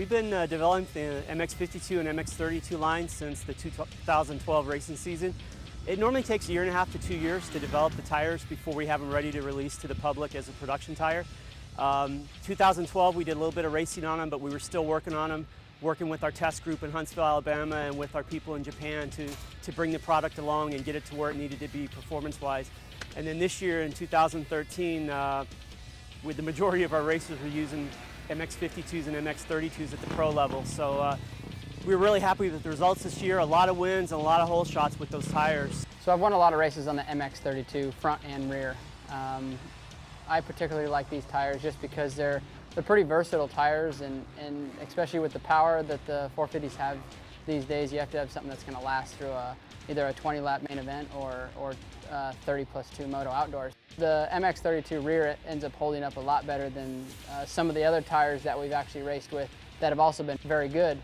We've been developing the MX52 and MX32 lines since the 2012 racing season. It normally takes 1.5 to 2 years to develop the tires before we have them ready to release to the public as a production tire. 2012 we did a little bit of racing on them, but we were still working on them, working with our test group in Huntsville, Alabama, and with our people in Japan to bring the product along and get it to where it needed to be performance-wise. And then this year in 2013, with the majority of our racers were using MX52s and MX32s at the pro level. So we were really happy with the results this year. A lot of wins and a lot of hole shots with those tires. So I've won a lot of races on the MX32 front and rear. I particularly like these tires just because they're pretty versatile tires, and especially with the power that the 450s have these days, you have to have something that's going to last through either a 20-lap main event or 30+2 moto outdoors. The MX32 rear ends up holding up a lot better than some of the other tires that we've actually raced with that have also been very good.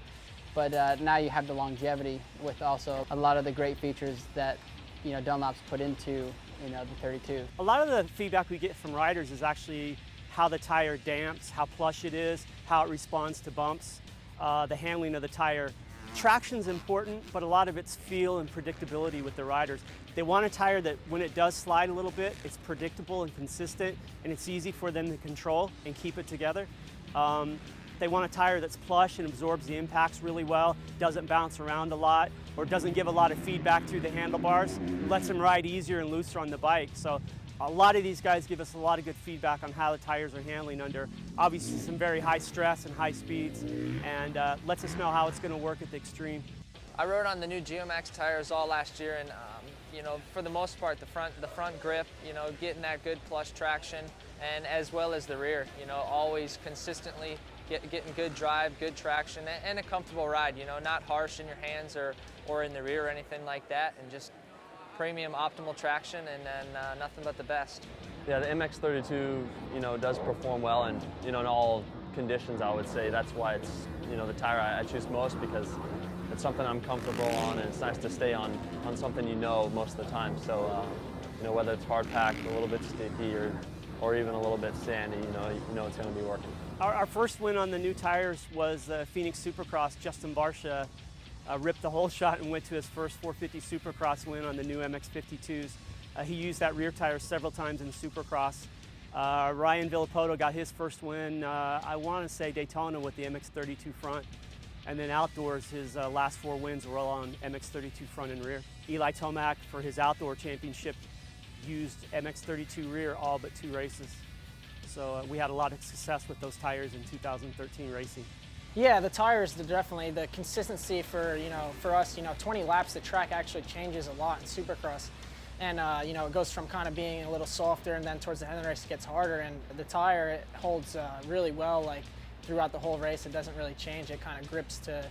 But now you have the longevity with also a lot of the great features that Dunlop's put into the 32. A lot of the feedback we get from riders is actually how the tire damps, how plush it is, how it responds to bumps, the handling of the tire. Traction's important, but a lot of it's feel and predictability with the riders. They want a tire that when it does slide a little bit, it's predictable and consistent, and it's easy for them to control and keep it together. They want a tire that's plush and absorbs the impacts really well, doesn't bounce around a lot, or doesn't give a lot of feedback through the handlebars, lets them ride easier and looser on the bike. So a lot of these guys give us a lot of good feedback on how the tires are handling under obviously some very high stress and high speeds, and lets us know how it's going to work at the extreme. I rode on the new Geomax tires all last year, and for the most part, the front grip, getting that good plush traction, and as well as the rear, always consistently getting good drive, good traction, and a comfortable ride. Not harsh in your hands or in the rear or anything like that, and just premium optimal traction, and then nothing but the best. Yeah, the MX32, does perform well, and in all conditions, I would say. That's why it's the tire I choose most, because it's something I'm comfortable on, and it's nice to stay on something most of the time. So whether it's hard packed, a little bit sticky, or even a little bit sandy, you know it's going to be working. Our first win on the new tires was the Phoenix Supercross. Justin Barsha ripped the whole shot and went to his first 450 Supercross win on the new MX52s. He used that rear tire several times in Supercross. Ryan Villapoto got his first win, I want to say Daytona, with the MX32 front. And then outdoors, his last 4 wins were all on MX32 front and rear. Eli Tomac, for his outdoor championship, used MX32 rear all but 2 races. So we had a lot of success with those tires in 2013 racing. Yeah, the tires, definitely the consistency for us. 20 laps, the track actually changes a lot in Supercross, and it goes from kind of being a little softer, and then towards the end of the race it gets harder. And the tire, it holds really well, like throughout the whole race. It doesn't really change. It kind of grips to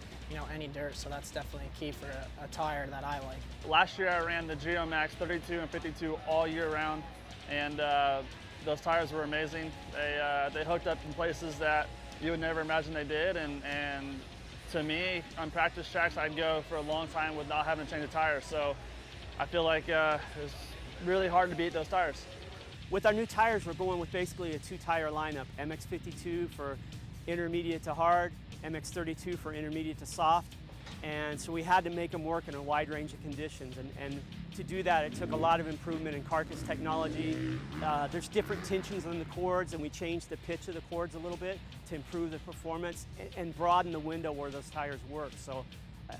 any dirt. So that's definitely key for a tire that I like. Last year I ran the Geomax 32 and 52 all year round, and those tires were amazing. They hooked up in places that you would never imagine they did, and to me, on practice tracks, I'd go for a long time with not having to change a tire. So I feel like it's really hard to beat those tires. With our new tires, we're going with basically a 2-tire lineup: MX52 for intermediate to hard, MX32 for intermediate to soft. And so we had to make them work in a wide range of conditions. And to do that, it took a lot of improvement in carcass technology. There's different tensions on the cords, and we changed the pitch of the cords a little bit to improve the performance and broaden the window where those tires work. So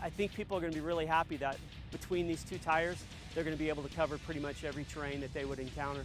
I think people are going to be really happy that between these 2 tires, they're going to be able to cover pretty much every terrain that they would encounter.